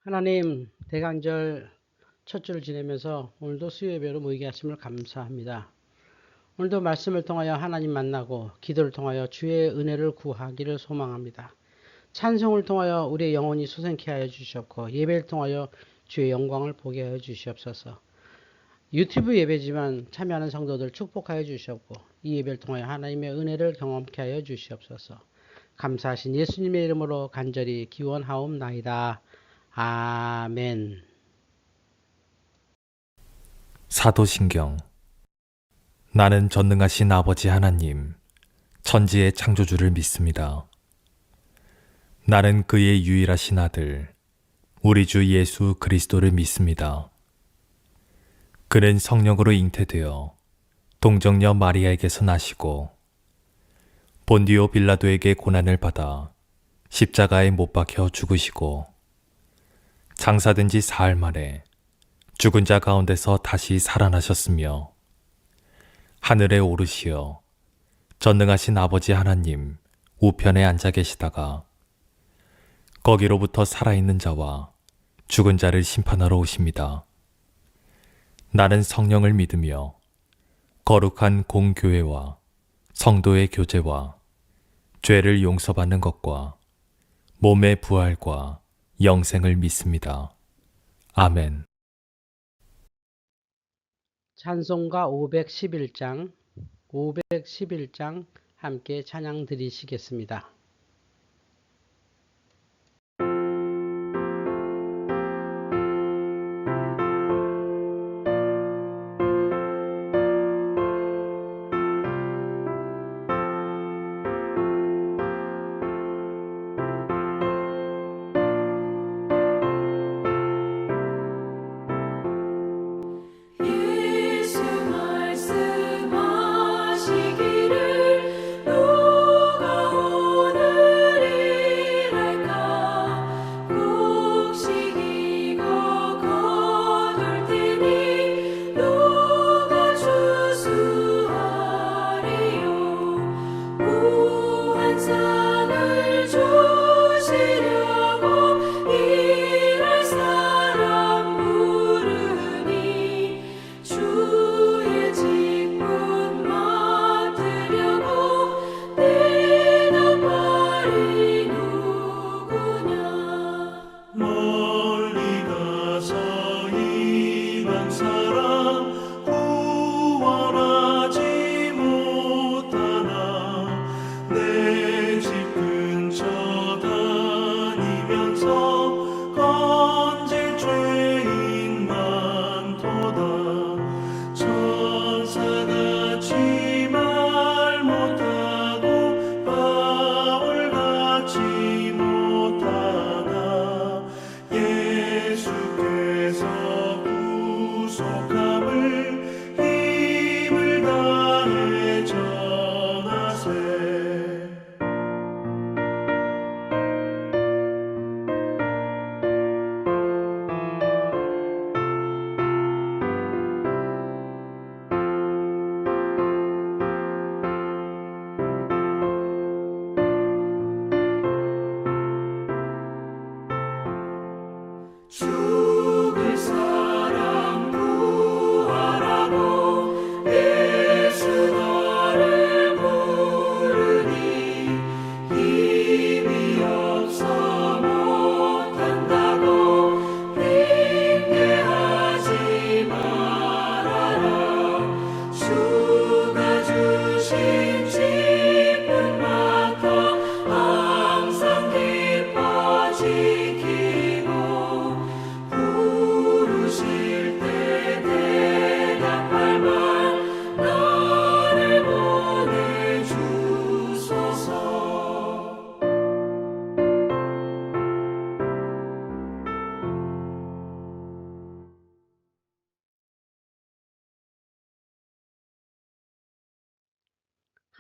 하나님, 대강절 첫 주를 지내면서 오늘도 수요예배로 모이게 하심을 감사합니다. 오늘도 말씀을 통하여 하나님 만나고 기도를 통하여 주의 은혜를 구하기를 소망합니다. 찬송을 통하여 우리의 영혼이 솟게 하여 주시옵고 예배를 통하여 주의 영광을 보게 하여 주시옵소서. 유튜브 예배지만 참여하는 성도들 축복하여 주시옵고 이 예배를 통하여 하나님의 은혜를 경험케 하여 주시옵소서. 감사하신 예수님의 이름으로 간절히 기원하옵나이다. 아멘. 사도신경. 나는 전능하신 아버지 하나님, 천지의 창조주를 믿습니다. 나는 그의 유일하신 아들, 우리 주 예수 그리스도를 믿습니다. 그는 성령으로 잉태되어 동정녀 마리아에게서 나시고 본디오 빌라도에게 고난을 받아 십자가에 못 박혀 죽으시고 장사된 지 사흘 만에 죽은 자 가운데서 다시 살아나셨으며 하늘에 오르시어 전능하신 아버지 하나님 우편에 앉아 계시다가 거기로부터 살아있는 자와 죽은 자를 심판하러 오십니다. 나는 성령을 믿으며 거룩한 공교회와 성도의 교제와 죄를 용서받는 것과 몸의 부활과 영생을 믿습니다. 아멘. 찬송가 511장 함께 찬양 드리시겠습니다.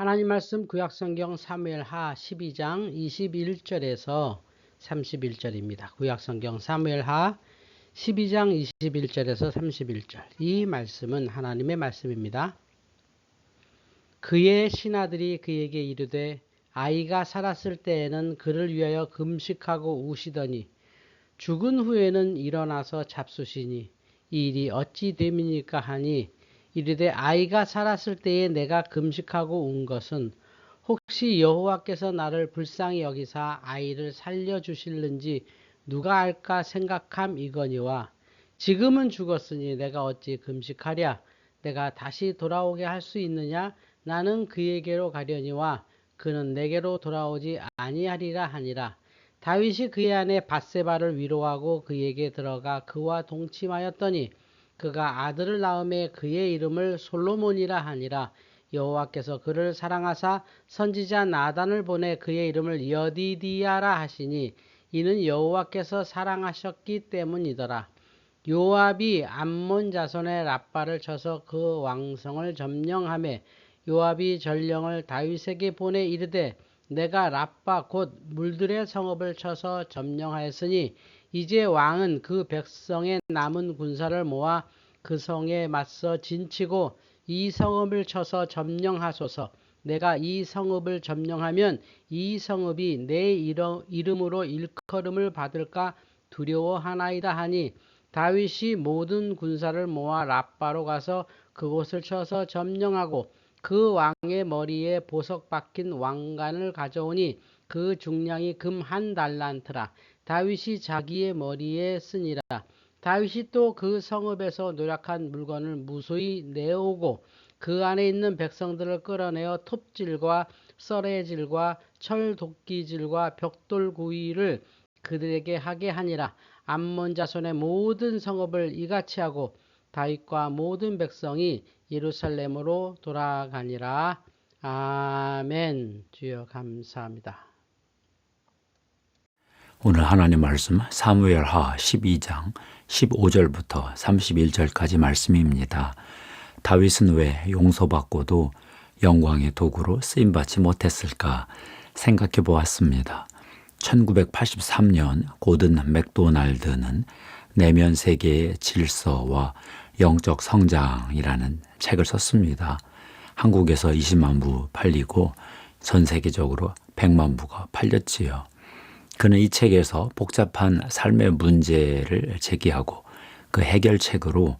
하나님 말씀 구약성경 사무엘하 12장 21절에서 31절입니다. 구약성경 사무엘하 12장 21절에서 31절. 이 말씀은 하나님의 말씀입니다. 그의 신하들이 그에게 이르되 아이가 살았을 때에는 그를 위하여 금식하고 우시더니 죽은 후에는 일어나서 잡수시니 이 일이 어찌 됨이니까 하니 이르되 아이가 살았을 때에 내가 금식하고 운 것은 혹시 여호와께서 나를 불쌍히 여기사 아이를 살려주실는지 누가 알까 생각함이거니와 지금은 죽었으니 내가 어찌 금식하랴 내가 다시 돌아오게 할 수 있느냐 나는 그에게로 가려니와 그는 내게로 돌아오지 아니하리라 하니라. 다윗이 그의 아내 밧세바를 위로하고 그에게 들어가 그와 동침하였더니 그가 아들을 낳음에 그의 이름을 솔로몬이라 하니라. 여호와께서 그를 사랑하사 선지자 나단을 보내 그의 이름을 여디디야라 하시니 이는 여호와께서 사랑하셨기 때문이더라. 요압이 암몬 자손의 랍바를 쳐서 그 왕성을 점령하매 요압이 전령을 다윗에게 보내 이르되 내가 랍바 곧 물들의 성읍을 쳐서 점령하였으니 이제 왕은 그 백성의 남은 군사를 모아 그 성에 맞서 진치고 이 성읍을 쳐서 점령하소서. 내가 이 성읍을 점령하면 이 성읍이 내 이름으로 일컬음을 받을까 두려워하나이다 하니 다윗이 모든 군사를 모아 랍바로 가서 그곳을 쳐서 점령하고 그 왕의 머리에 보석 박힌 왕관을 가져오니 그 중량이 금 1달란트라. 다윗이 자기의 머리에 쓰니라. 다윗이 또 그 성읍에서 노략한 물건을 무수히 내오고 그 안에 있는 백성들을 끌어내어 톱질과 썰애질과 철도끼질과 벽돌구이를 그들에게 하게 하니라. 암몬 자손의 모든 성읍을 이같이 하고 다윗과 모든 백성이 예루살렘으로 돌아가니라. 아멘. 주여 감사합니다. 오늘 하나님 말씀 사무엘하 12장 15절부터 31절까지 말씀입니다. 다윗은 왜 용서받고도 영광의 도구로 쓰임받지 못했을까 생각해 보았습니다. 1983년 고든 맥도날드는 내면 세계의 질서와 영적 성장이라는 책을 썼습니다. 한국에서 20만 부 팔리고 전 세계적으로 100만 부가 팔렸지요. 그는 이 책에서 복잡한 삶의 문제를 제기하고 그 해결책으로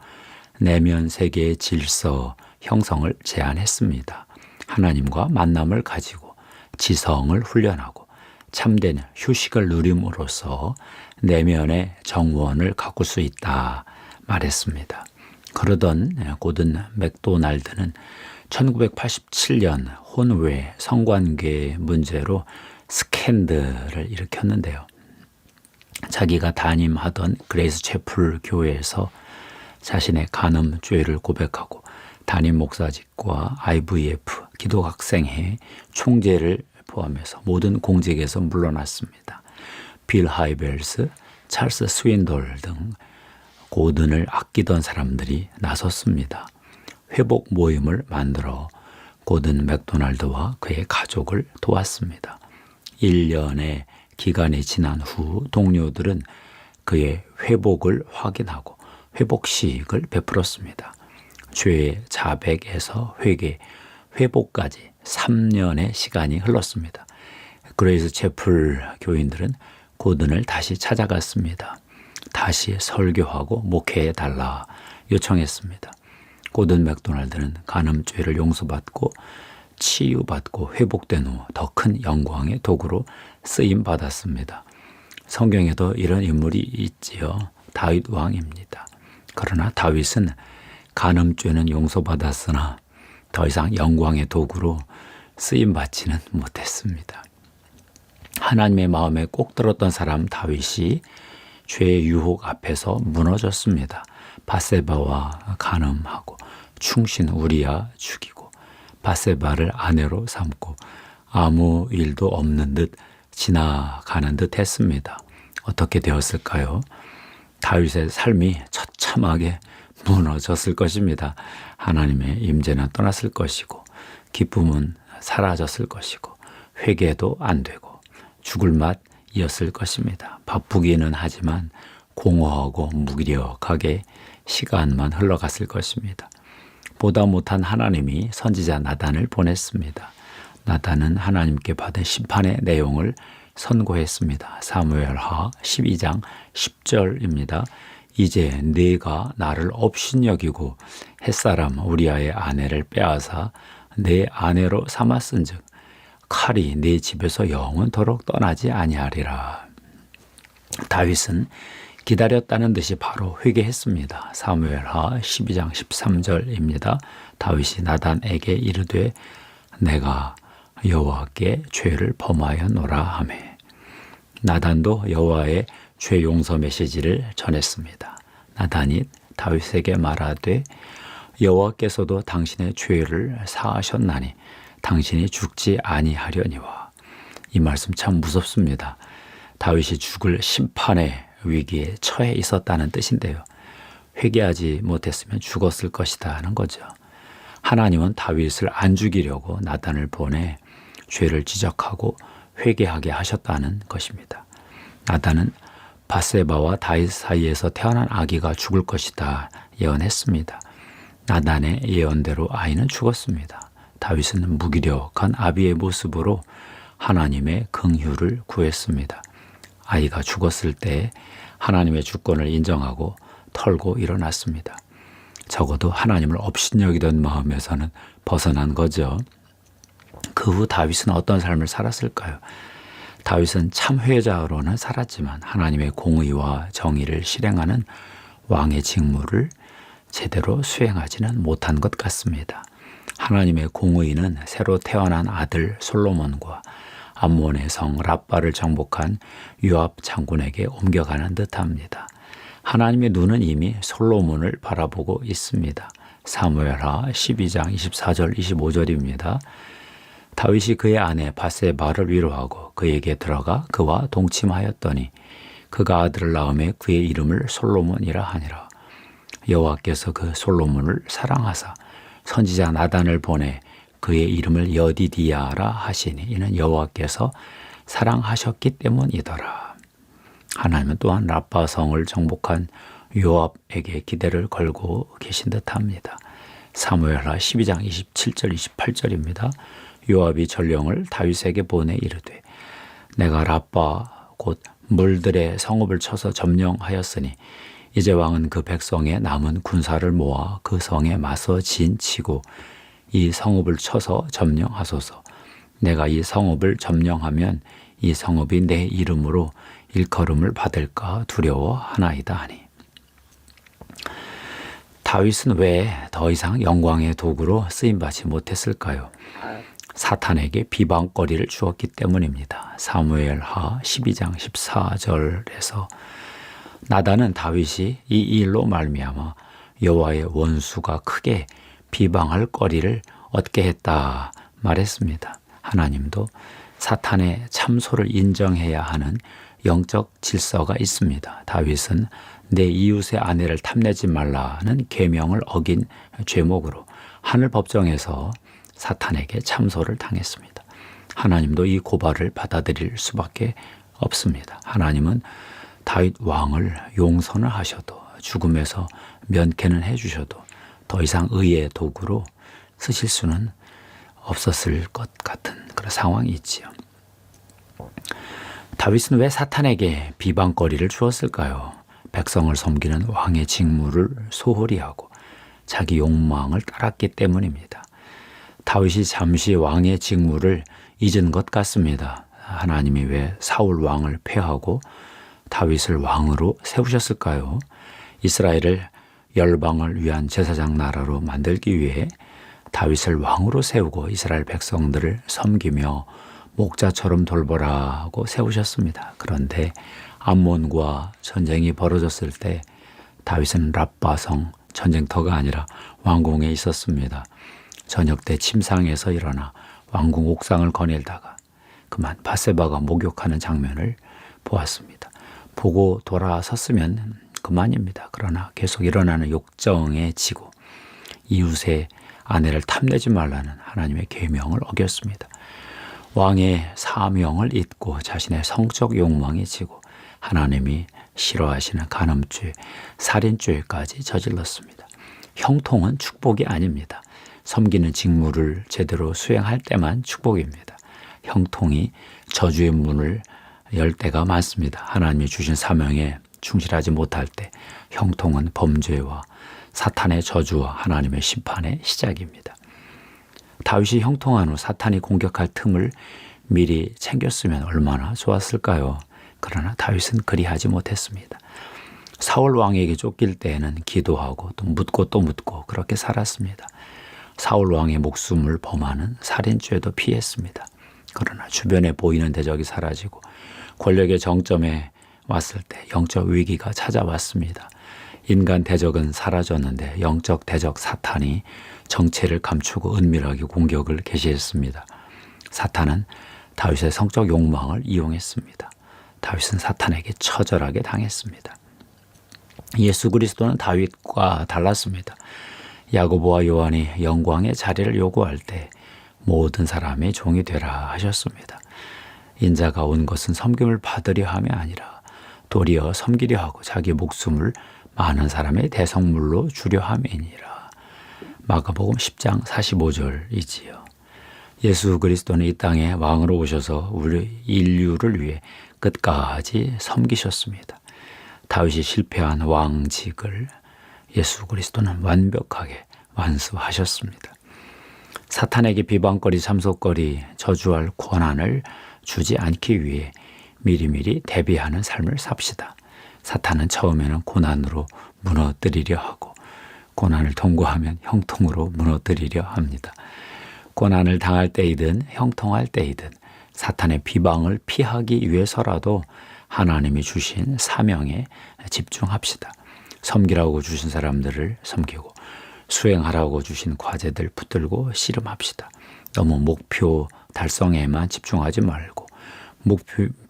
내면 세계의 질서 형성을 제안했습니다. 하나님과 만남을 가지고 지성을 훈련하고 참된 휴식을 누림으로써 내면의 정원을 가꿀 수 있다 말했습니다. 그러던 고든 맥도날드는 1987년 혼외 성관계 문제로 스캔들을 일으켰는데요. 자기가 담임하던 그레이스 채플 교회에서 자신의 간음죄를 고백하고 담임 목사직과 IVF 기독학생회 총재를 포함해서 모든 공직에서 물러났습니다. 빌 하이벨스, 찰스 스윈돌 등 고든을 아끼던 사람들이 나섰습니다. 회복 모임을 만들어 고든 맥도날드와 그의 가족을 도왔습니다. 1년의 기간이 지난 후 동료들은 그의 회복을 확인하고 회복식을 베풀었습니다. 죄의 자백에서 회개, 회복까지 3년의 시간이 흘렀습니다. 그레이스 채플 교인들은 고든을 다시 찾아갔습니다. 다시 설교하고 목회해달라 요청했습니다. 고든 맥도날드는 간음죄를 용서받고 치유받고 회복된 후 더 큰 영광의 도구로 쓰임받았습니다. 성경에도 이런 인물이 있지요. 다윗 왕입니다. 그러나 다윗은 간음죄는 용서받았으나 더 이상 영광의 도구로 쓰임받지는 못했습니다. 하나님의 마음에 꼭 들었던 사람 다윗이 죄의 유혹 앞에서 무너졌습니다. 밧세바와 간음하고 충신 우리야 죽이고 밧세바를 아내로 삼고 아무 일도 없는 듯 지나가는 듯 했습니다. 어떻게 되었을까요? 다윗의 삶이 처참하게 무너졌을 것입니다. 하나님의 임재는 떠났을 것이고 기쁨은 사라졌을 것이고 회개도 안 되고 죽을 맛이었을 것입니다. 바쁘기는 하지만 공허하고 무기력하게 시간만 흘러갔을 것입니다. 보다 못한 하나님이 선지자 나단을 보냈습니다. 나단은 하나님께 받은 심판의 내용을 선고했습니다. 사무엘하 12장 10절입니다. 이제 네가 나를 업신여기고 햇사람 우리아의 아내를 빼앗아 내 아내로 삼았은즉 칼이 네 집에서 영원토록 떠나지 아니하리라. 다윗은 기다렸다는 듯이 바로 회개했습니다. 사무엘하 12장 13절입니다. 다윗이 나단에게 이르되 내가 여호와께 죄를 범하였노라 하매 나단도 여호와의 죄 용서 메시지를 전했습니다. 나단이 다윗에게 말하되 여호와께서도 당신의 죄를 사하셨나니 당신이 죽지 아니하려니와. 이 말씀 참 무섭습니다. 다윗이 죽을 심판의 위기에 처해 있었다는 뜻인데요. 회개하지 못했으면 죽었을 것이다 하는 거죠. 하나님은 다윗을 안 죽이려고 나단을 보내 죄를 지적하고 회개하게 하셨다는 것입니다. 나단은 밧세바와 다윗 사이에서 태어난 아기가 죽을 것이다 예언했습니다. 나단의 예언대로 아이는 죽었습니다. 다윗은 무기력한 아비의 모습으로 하나님의 긍휼을 구했습니다. 아이가 죽었을 때 하나님의 주권을 인정하고 털고 일어났습니다. 적어도 하나님을 업신여기던 마음에서는 벗어난 거죠. 그 후 다윗은 어떤 삶을 살았을까요? 다윗은 참회자로는 살았지만 하나님의 공의와 정의를 실행하는 왕의 직무를 제대로 수행하지는 못한 것 같습니다. 하나님의 공의는 새로 태어난 아들 솔로몬과 암몬의 성 랍바를 정복한 요압 장군에게 옮겨가는 듯합니다. 하나님의 눈은 이미 솔로몬을 바라보고 있습니다. 사무엘하 12장 24절 25절입니다. 다윗이 그의 아내 밧세바를 위로하고 그에게 들어가 그와 동침하였더니 그가 아들을 낳음에 그의 이름을 솔로몬이라 하니라. 여호와께서 그 솔로몬을 사랑하사 선지자 나단을 보내 그의 이름을 여디디야라 하시니 이는 여호와께서 사랑하셨기 때문이더라. 하나님은 또한 랍바 성을 정복한 요압에게 기대를 걸고 계신 듯합니다. 사무엘하 12장 27절 28절입니다. 요압이 전령을 다윗에게 보내 이르되 내가 랍바 곧 물들의 성읍을 쳐서 점령하였으니 이제 왕은 그 백성의 남은 군사를 모아 그 성에 맞서 진치고 이 성읍을 쳐서 점령하소서. 내가 이 성읍을 점령하면 이 성읍이 내 이름으로 일컬음을 받을까 두려워하나이다 하니. 다윗은 왜 더 이상 영광의 도구로 쓰임받지 못했을까요? 사탄에게 비방거리를 주었기 때문입니다. 사무엘하 12장 14절에서 나단은 다윗이 이 일로 말미암아 여호와의 원수가 크게 비방할 거리를 얻게 했다 말했습니다. 하나님도 사탄의 참소를 인정해야 하는 영적 질서가 있습니다. 다윗은 내 이웃의 아내를 탐내지 말라는 계명을 어긴 죄목으로 하늘 법정에서 사탄에게 참소를 당했습니다. 하나님도 이 고발을 받아들일 수밖에 없습니다. 하나님은 다윗 왕을 용서는 하셔도 죽음에서 면케는 해주셔도 더 이상 의의 도구로 쓰실 수는 없었을 것 같은 그런 상황이 있지요. 다윗은 왜 사탄에게 비방거리를 주었을까요? 백성을 섬기는 왕의 직무를 소홀히 하고 자기 욕망을 따랐기 때문입니다. 다윗이 잠시 왕의 직무를 잊은 것 같습니다. 하나님이 왜 사울 왕을 폐하고 다윗을 왕으로 세우셨을까요? 이스라엘을 열방을 위한 제사장 나라로 만들기 위해 다윗을 왕으로 세우고 이스라엘 백성들을 섬기며 목자처럼 돌보라고 세우셨습니다. 그런데 암몬과 전쟁이 벌어졌을 때 다윗은 랍바성 전쟁터가 아니라 왕궁에 있었습니다. 저녁 때 침상에서 일어나 왕궁 옥상을 거닐다가 그만 밧세바가 목욕하는 장면을 보았습니다. 보고 돌아섰으면 그만입니다. 그러나 계속 일어나는 욕정에 지고 이웃의 아내를 탐내지 말라는 하나님의 계명을 어겼습니다. 왕의 사명을 잊고 자신의 성적 욕망에 지고 하나님이 싫어하시는 간음죄, 살인죄까지 저질렀습니다. 형통은 축복이 아닙니다. 섬기는 직무를 제대로 수행할 때만 축복입니다. 형통이 저주의 문을 열대가 많습니다. 하나님이 주신 사명에 충실하지 못할 때 형통은 범죄와 사탄의 저주와 하나님의 심판의 시작입니다. 다윗이 형통한 후 사탄이 공격할 틈을 미리 챙겼으면 얼마나 좋았을까요? 그러나 다윗은 그리하지 못했습니다. 사울 왕에게 쫓길 때에는 기도하고 또 묻고 그렇게 살았습니다. 사울 왕의 목숨을 범하는 살인죄도 피했습니다. 그러나 주변에 보이는 대적이 사라지고 권력의 정점에 왔을 때 영적 위기가 찾아왔습니다. 인간 대적은 사라졌는데 영적 대적 사탄이 정체를 감추고 은밀하게 공격을 개시했습니다. 사탄은 다윗의 성적 욕망을 이용했습니다. 다윗은 사탄에게 처절하게 당했습니다. 예수 그리스도는 다윗과 달랐습니다. 야고보와 요한이 영광의 자리를 요구할 때 모든 사람의 종이 되라 하셨습니다. 인자가 온 것은 섬김을 받으려 함이 아니라 도리어 섬기려 하고 자기 목숨을 많은 사람의 대성물로 주려 함이니라. 마가복음 10장 45절이지요. 예수 그리스도는 이 땅에 왕으로 오셔서 우리 인류를 위해 끝까지 섬기셨습니다. 다윗이 실패한 왕직을 예수 그리스도는 완벽하게 완수하셨습니다. 사탄에게 비방거리, 참속거리, 저주할 권한을 주지 않기 위해 미리미리 대비하는 삶을 삽시다. 사탄은 처음에는 고난으로 무너뜨리려 하고 고난을 통과하면 형통으로 무너뜨리려 합니다. 고난을 당할 때이든 형통할 때이든 사탄의 비방을 피하기 위해서라도 하나님이 주신 사명에 집중합시다. 섬기라고 주신 사람들을 섬기고 수행하라고 주신 과제들 붙들고 씨름합시다. 너무 목표 달성에만 집중하지 말고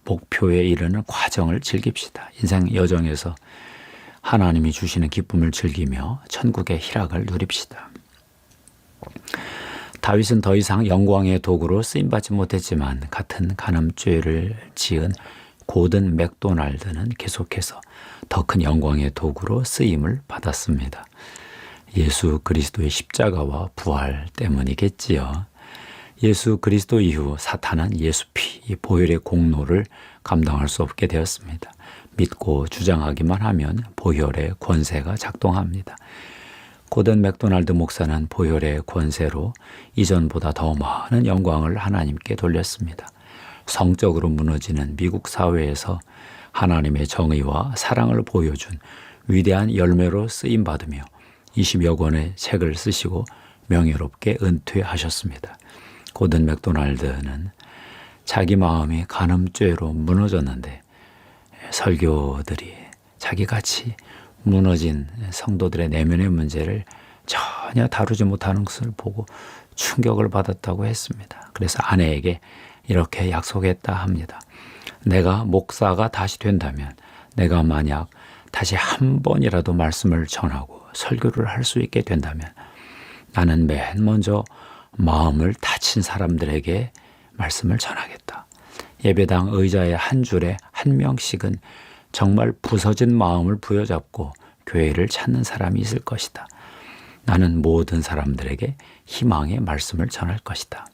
목표에 이르는 과정을 즐깁시다. 인생 여정에서 하나님이 주시는 기쁨을 즐기며 천국의 희락을 누립시다. 다윗은 더 이상 영광의 도구로 쓰임받지 못했지만 같은 간음죄를 지은 고든 맥도날드는 계속해서 더 큰 영광의 도구로 쓰임을 받았습니다. 예수 그리스도의 십자가와 부활 때문이겠지요. 예수 그리스도 이후 사탄은 예수 피, 이 보혈의 공로를 감당할 수 없게 되었습니다. 믿고 주장하기만 하면 보혈의 권세가 작동합니다. 고든 맥도날드 목사는 보혈의 권세로 이전보다 더 많은 영광을 하나님께 돌렸습니다. 성적으로 무너지는 미국 사회에서 하나님의 정의와 사랑을 보여준 위대한 열매로 쓰임받으며 20여 권의 책을 쓰시고 명예롭게 은퇴하셨습니다. 고든 맥도날드는 자기 마음이 간음죄로 무너졌는데 설교들이 자기같이 무너진 성도들의 내면의 문제를 전혀 다루지 못하는 것을 보고 충격을 받았다고 했습니다. 그래서 아내에게 이렇게 약속했다 합니다. 내가 목사가 다시 된다면 내가 만약 다시 한 번이라도 말씀을 전하고 설교를 할 수 있게 된다면 나는 맨 먼저 마음을 다친 사람들에게 말씀을 전하겠다. 예배당 의자의 한 줄에 한 명씩은 정말 부서진 마음을 부여잡고 교회를 찾는 사람이 있을 것이다. 나는 모든 사람들에게 희망의 말씀을 전할 것이다.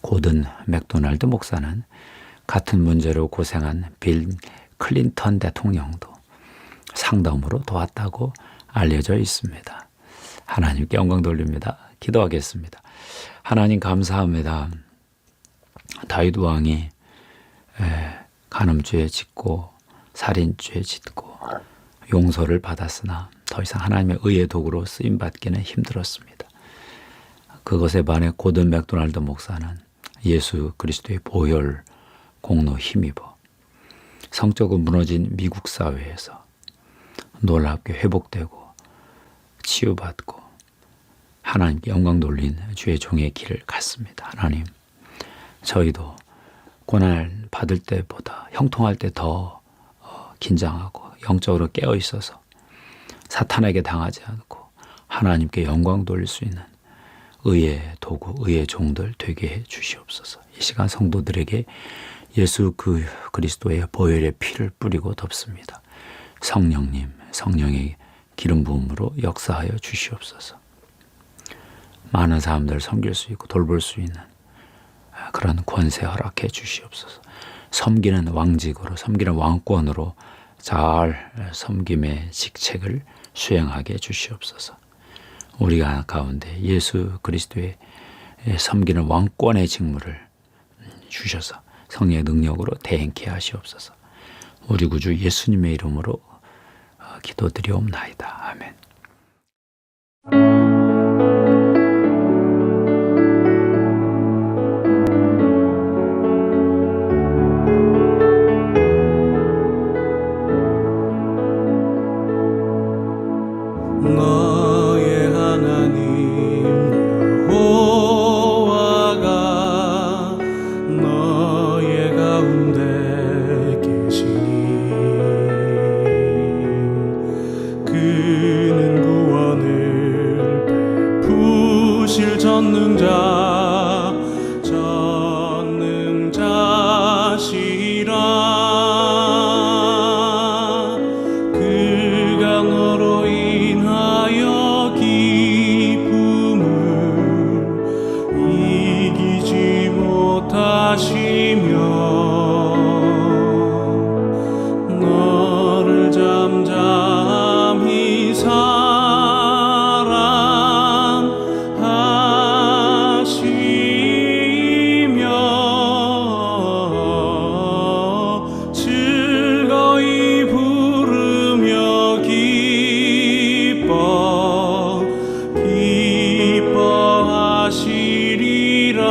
고든 맥도날드 목사는 같은 문제로 고생한 빌 클린턴 대통령도 상담으로 도왔다고 알려져 있습니다. 하나님께 영광 돌립니다. 기도하겠습니다. 하나님 감사합니다. 다윗 왕이 간음죄 짓고 살인죄 짓고 용서를 받았으나 더 이상 하나님의 의의 도구로 쓰임받기는 힘들었습니다. 그것에 반해 고든 맥도날드 목사는 예수 그리스도의 보혈 공로 힘입어 성적으로 무너진 미국 사회에서 놀랍게 회복되고 치유받고 하나님께 영광 돌린 주의 종의 길을 갔습니다. 하나님, 저희도 고난 받을 때보다 형통할 때 더 긴장하고 영적으로 깨어 있어서 사탄에게 당하지 않고 하나님께 영광 돌릴 수 있는 의의 도구, 의의 종들 되게 해 주시옵소서. 이 시간 성도들에게 예수 그리스도의 보혈의 피를 뿌리고 덮습니다. 성령님, 성령의 기름 부음으로 역사하여 주시옵소서. 많은 사람들을 섬길 수 있고 돌볼 수 있는 그런 권세 허락해 주시옵소서. 섬기는 왕직으로, 섬기는 왕권으로 잘 섬김의 직책을 수행하게 해주시옵소서. 우리가 가운데 예수 그리스도의 섬기는 왕권의 직무를 주셔서 성령의 능력으로 대행케 하시옵소서. 우리 구주 예수님의 이름으로 기도드리옵나이다. 아멘. 너의 하나님 여호와가 너의 가운데 계시니 그는 구원을 베푸실 전능자시라. 그가 너로 인하여 기쁨을 이기지 못하시며 너를 잠잠히 사랑하시며 즐거이 부르며 기뻐하시리라.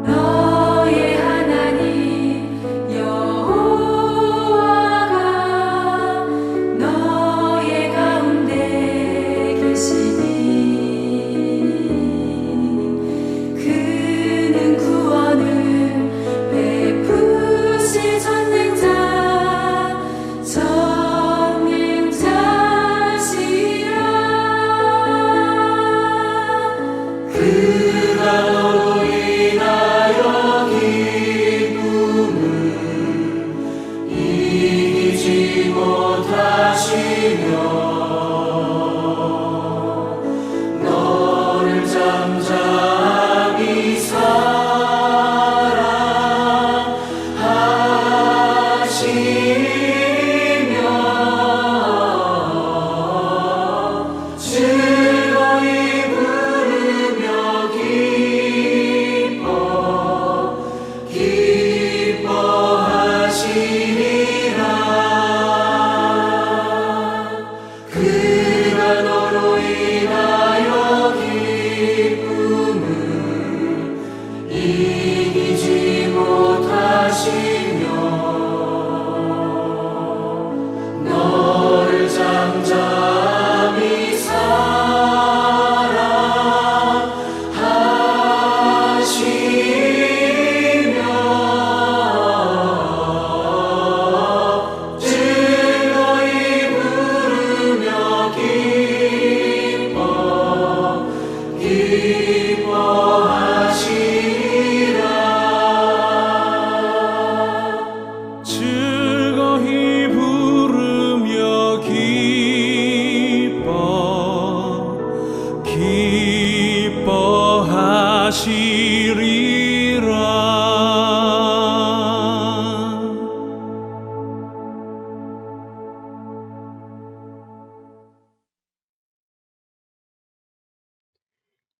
너의 하나님 여호와가 너의 가운데 계시니 그는 구원을 베푸실 전능자시라. 그가 너로 인하여 기쁨을 이기지 못하시며 너를 잠잠히 사랑하시며 즐거이 부르며 기뻐하시리라. 그가 너로 인하여 기쁨을 이기지 못하시며 너를 잠잠히 사랑하시며 즐거이 부르며 기뻐하시리라. 즐거이 부르며 기뻐하시리라.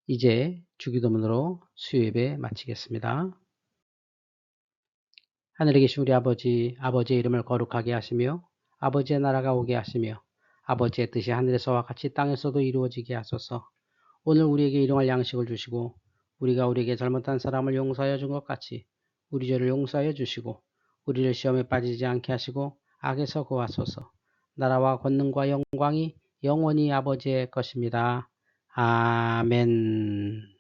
이제 주기도문으로 수요예배 마치겠습니다. 하늘에 계신 우리 아버지, 아버지의 이름을 거룩하게 하시며 아버지의 나라가 오게 하시며 아버지의 뜻이 하늘에서와 같이 땅에서도 이루어지게 하소서. 오늘 우리에게 일용할 양식을 주시고 우리가 우리에게 잘못한 사람을 용서하여 준 것 같이 우리 죄를 용서하여 주시고 우리를 시험에 빠지지 않게 하시고 악에서 구하소서. 나라와 권능과 영광이 영원히 아버지의 것입니다. 아멘.